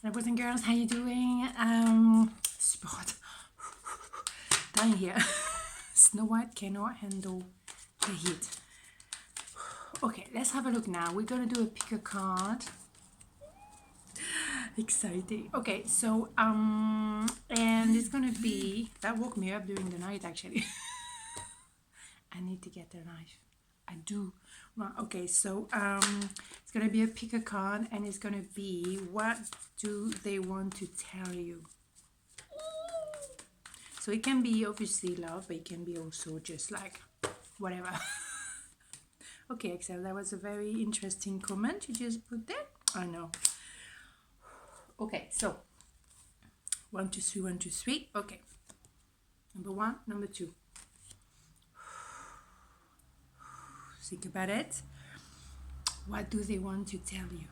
Boys and girls, how you doing? Super hot. Dying here. Snow White cannot handle the heat. Okay, let's have a look now. We're gonna do a pick a card. Exciting. Okay, so and it's gonna be, that woke me up during the night actually. I need to get a knife. I do. Right, okay, so it's gonna be a pick a card, and it's gonna be, what do they want to tell you? So it can be obviously love, but it can be also just like whatever. Okay, Axelle, that was a very interesting comment you just put there. I know. Okay, so 1, 2, 3, 1, 2, 3. Okay, number 1, number 2. Think about it. What do they want to tell you?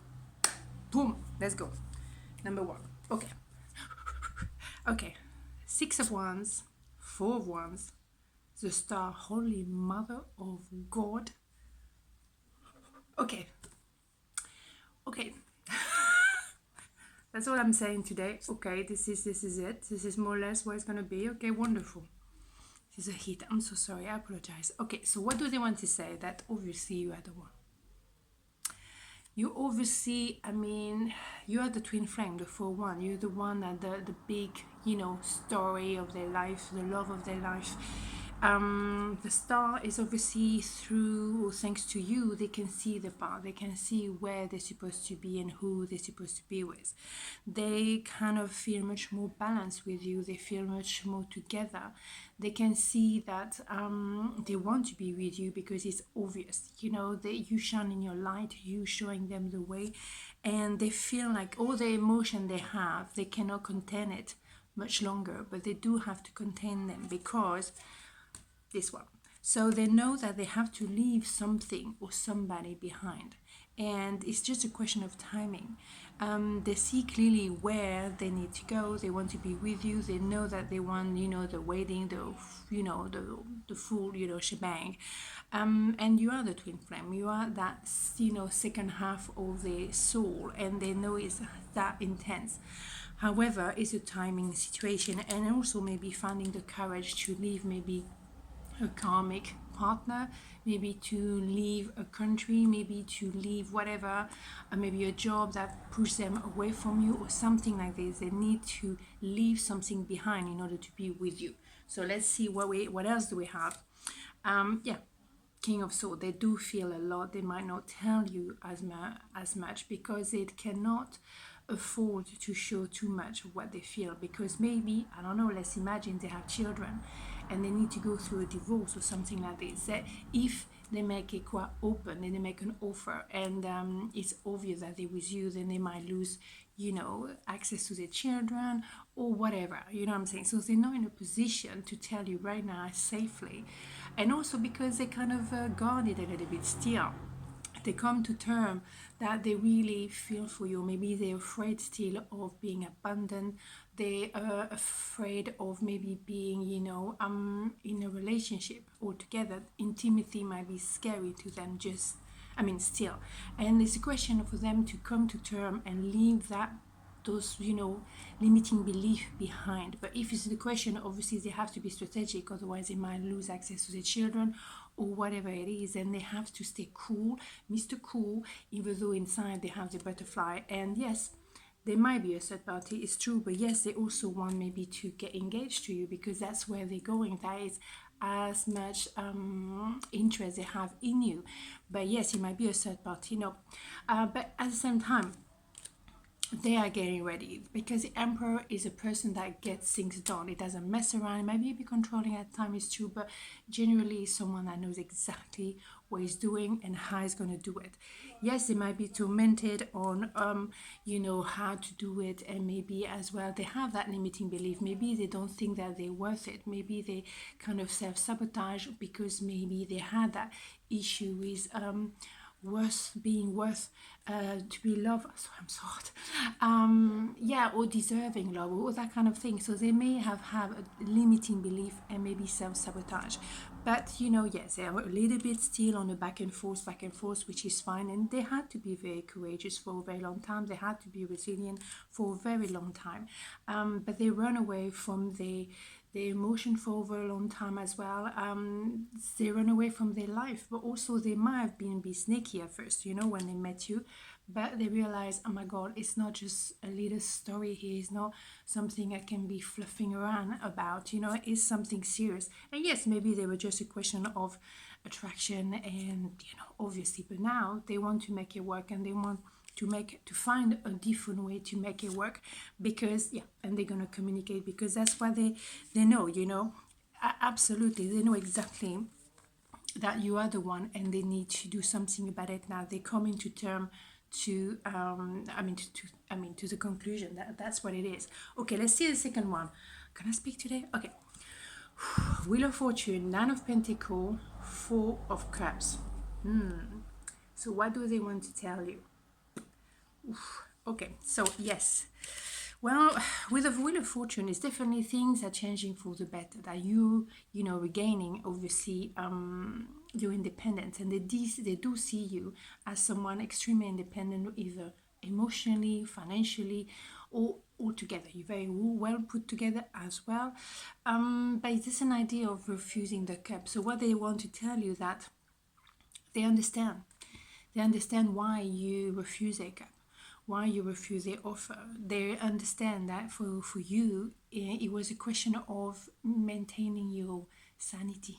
Boom, let's go. Number 1. Okay. Okay. 6 of Wands, 4 of Wands, the Star, Holy Mother of God. Okay. Okay. That's all I'm saying today. Okay, this is it. This is more or less what it's gonna be. Okay, wonderful. This is a hit. I'm so sorry. I apologize. Okay, so what do they want to say? That obviously you are the one. You obviously, I mean, you are the twin flame, the 4-1. You're the one that the big, story of their life, the love of their life. The Star is obviously through, or thanks to you, they can see the path. They can see where they're supposed to be and who they're supposed to be with. They kind of feel much more balanced with you. They feel much more together. They can see that they want to be with you because it's obvious, that you shine in your light, you showing them the way, and they feel like all the emotion they have, they cannot contain it much longer, but they do have to contain them because this one. So they know that they have to leave something or somebody behind, and it's just a question of timing. They see clearly where they need to go. They want to be with you. They know that they want, the wedding, the full, shebang. And you are the twin flame. You are that, second half of the soul, and they know it's that intense. However, it's a timing situation, and also maybe finding the courage to leave maybe a karmic partner, maybe to leave a country, maybe to leave whatever, maybe a job that pushes them away from you or something like this. They need to leave something behind in order to be with you. So let's see what else do we have. King of Swords, they do feel a lot. They might not tell you as much because they cannot afford to show too much of what they feel, because maybe, I don't know, let's imagine they have children and they need to go through a divorce or something like this. That if they make it quite open and they make an offer, and it's obvious that they're with you, then they might lose, access to their children or whatever, what I'm saying. So they're not in a position to tell you right now safely, and also because they kind of guard it a little bit still. They come to term that they really feel for you. Maybe they're afraid still of being abandoned. They are afraid of maybe being, in a relationship altogether. Intimacy might be scary to them, still. And it's a question for them to come to term and leave those limiting belief behind. But if it's the question, obviously they have to be strategic, otherwise they might lose access to their children or whatever it is, and they have to stay cool, Mr. Cool, even though inside they have the butterfly. And yes, they might be a third party, it's true, but yes, they also want maybe to get engaged to you because that's where they're going. That is as much interest they have in you. But yes, it might be a third party, but at the same time, they are getting ready, because the Emperor is a person that gets things done. It doesn't mess around. It might be a bit controlling at times, it's true, but generally someone that knows exactly what he's doing and how he's going to do it. Yes, they might be tormented on how to do it, and maybe as well they have that limiting belief. Maybe they don't think that they're worth it. Maybe they kind of self-sabotage because maybe they had that issue with being worth to be loved. So I'm so hot. Or deserving love, or that kind of thing. So they may have a limiting belief and maybe self-sabotage. but you know, yes, they are a little bit still on a back and forth, which is fine. And they had to be very courageous for a very long time. They had to be resilient for a very long time. But they run away from the emotion for a very long time as well. They run away from their life, but also they might have been a bit sneaky at first, you know, when they met you. But they realize, oh my God, it's not just a little story here. It's not something I can be fluffing around about, you know, it's something serious. And yes, maybe they were just a question of attraction and, you know, obviously, but now they want to make it work, and they want to find a different way to make it work, because yeah, and they're gonna communicate, because that's what they know, you know. Absolutely, they know exactly that you are the one, and they need to do something about it now. They come into term to to the conclusion that that's what it is. Okay, let's see the second one. Can I speak today? Okay. Wheel of Fortune, Nine of Pentacles, Four of Cups. So what do they want to tell you? Okay, so yes. Well, with the Wheel of Fortune, it's definitely things are changing for the better. That you know, regaining obviously your independence, and they do see you as someone extremely independent, either emotionally, financially, or altogether. You're very well put together as well. But it's just an idea of refusing the cup. So what they want to tell you that they understand. They understand why you refuse a cup, why you refuse the offer. They understand that for you, it was a question of maintaining your sanity.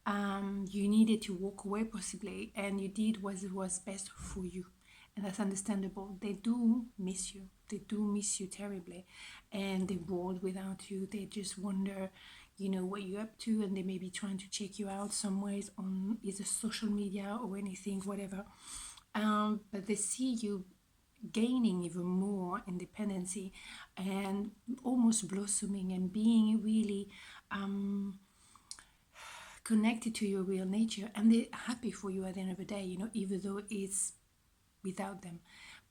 You needed to walk away possibly, and you did what was best for you. And that's understandable. They do miss you. They do miss you terribly. And they're bored without you. They just wonder, you know, what you're up to, and they may be trying to check you out some ways on either social media or anything, whatever. But they see you gaining even more independency and almost blossoming and being really connected to your real nature, and they're happy for you at the end of the day, you know, even though it's without them.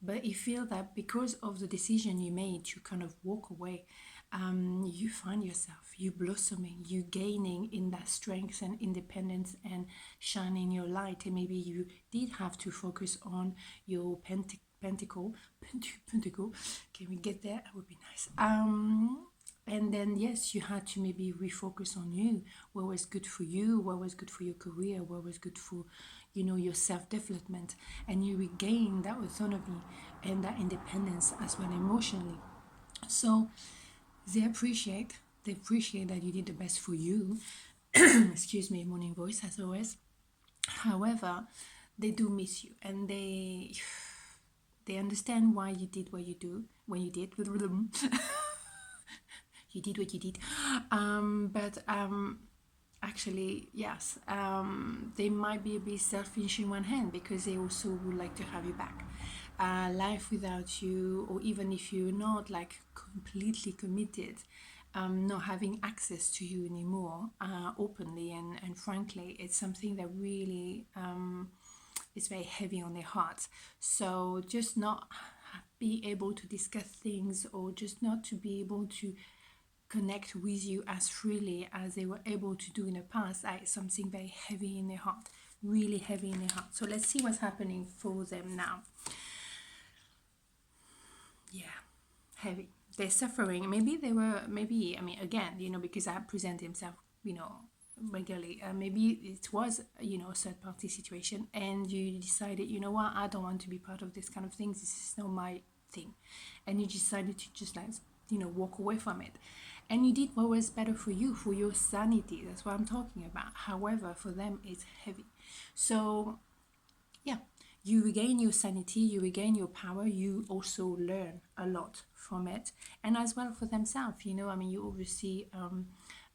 But you feel that because of the decision you made to kind of walk away, you find yourself, you blossoming, you gaining in that strength and independence and shining your light. And maybe you did have to focus on your pentacle. Can we get there? That would be nice. And then yes, you had to maybe refocus on you, what was good for you, what was good for your career, what was good for, you know, your self-development, and you regain that autonomy and that independence as well emotionally. So they appreciate that you did the best for you. Excuse me, morning voice as always. However, they do miss you, and they understand why you did what you do when you did. You did what you did. But actually, yes, they might be a bit selfish in one hand, because they also would like to have you back. Life without you, or even if you're not like completely committed, not having access to you anymore openly and frankly, it's something that really is very heavy on their hearts. So just not be able to discuss things, or just not to be able to connect with you as freely as they were able to do in the past, is something very heavy in their heart, really heavy in their heart. So let's see what's happening for them now. Yeah, heavy. They're suffering. Maybe they were, maybe, I mean, again, you know, because I present himself, you know, regularly. Maybe it was, you know, a third party situation, and you decided, you know what, I don't want to be part of this kind of things. This is not my thing. And you decided to just like, you know, walk away from it. And you did what was better for you, for your sanity. That's what I'm talking about. However, for them, it's heavy. So, yeah, you regain your sanity, you regain your power, you also learn a lot from it. And as well for themselves, you know, I mean, you obviously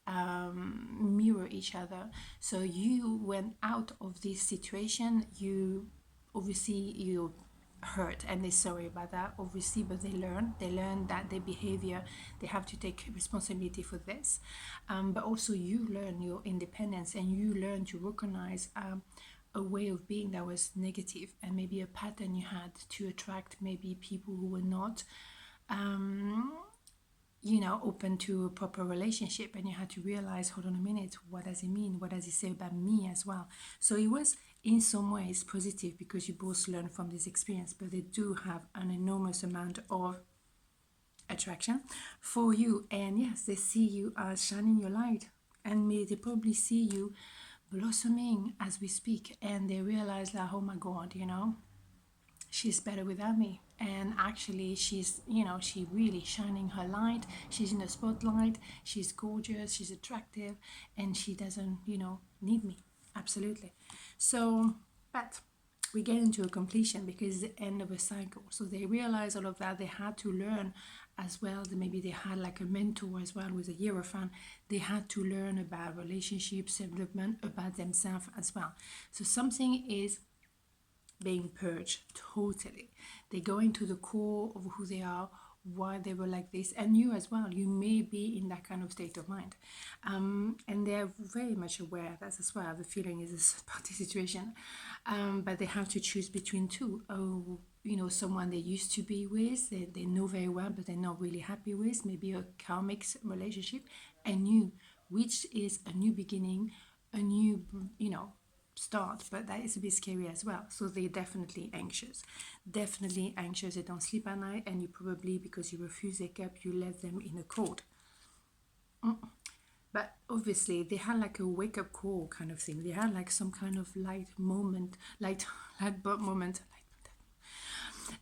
mirror each other. So you went out of this situation, you obviously, you hurt, and they're sorry about that obviously, but they learn that their behavior, they have to take responsibility for this. But also you learn your independence, and you learn to recognize a way of being that was negative, and maybe a pattern you had to attract maybe people who were not you know, open to a proper relationship, and you had to realize, hold on a minute, what does it mean? What does it say about me as well? So it was in some ways positive because you both learn from this experience, but they do have an enormous amount of attraction for you. And yes, they see you as shining your light, and they probably see you blossoming as we speak, and they realize that, oh my God, you know, she's better without me. And actually she's, you know, she really shining her light, she's in the spotlight, she's gorgeous, she's attractive, and she doesn't, you know, need me. Absolutely. So but we get into a completion because it's the end of a cycle. So they realize all of that. They had to learn as well. Maybe they had like a mentor as well with a Hierophant. They had to learn about relationships, development, about themselves as well. So something is being purged totally. They go into the core of who they are, why they were like this, and you as well. You may be in that kind of state of mind, and they're very much aware of that as well. I have a feeling is a party situation, but they have to choose between two. Oh, you know, someone they used to be with, they know very well, but they're not really happy with. Maybe a karmic relationship, and you, which is a new beginning, a new, you know, start, but that is a bit scary as well. So they're definitely anxious, they don't sleep at night, and you probably, because you refuse their cup, you let them in a cold. But obviously they had like a wake-up call kind of thing. They had like some kind of light moment, light bulb moment,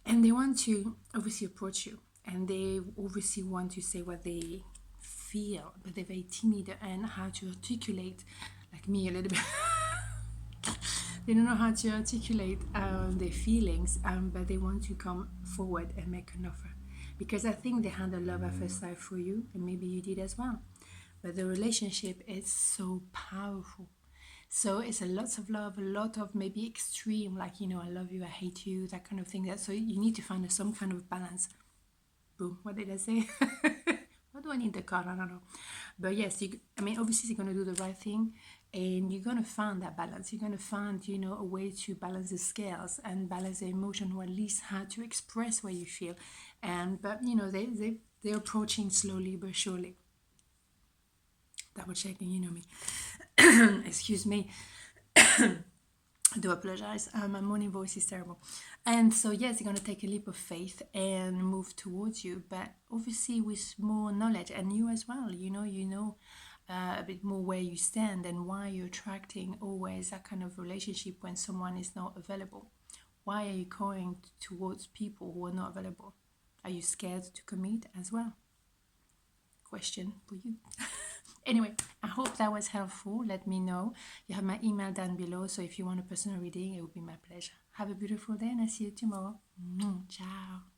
and they want to obviously approach you, and they obviously want to say what they feel, but they're very timid and how to articulate, like me a little bit. They don't know how to articulate their feelings, but they want to come forward and make an offer, because I think they had a love at first sight for you, and maybe you did as well. But the relationship is so powerful. So it's a lot of love, a lot of maybe extreme, like, you know, I love you, I hate you, that kind of thing. So you need to find some kind of balance. Boom, what did I say? What do I need the card? I don't know. But yes, I mean, obviously you're going to do the right thing, and you're going to find that balance. You're going to find, you know, a way to balance the scales and balance the emotion, or at least how to express what you feel. But you know, they're approaching slowly but surely. Double checking, you know me. Excuse me. I do apologize. My morning voice is terrible. And so yes, you're going to take a leap of faith and move towards you, but obviously with more knowledge, and you as well, you know a bit more where you stand and why you're attracting always that kind of relationship when someone is not available. Why are you going towards people who are not available? Are you scared to commit as well? Question for you. Anyway, I hope that was helpful. Let me know. You have my email down below, so if you want a personal reading, it would be my pleasure. Have a beautiful day, and I'll see you tomorrow. Ciao.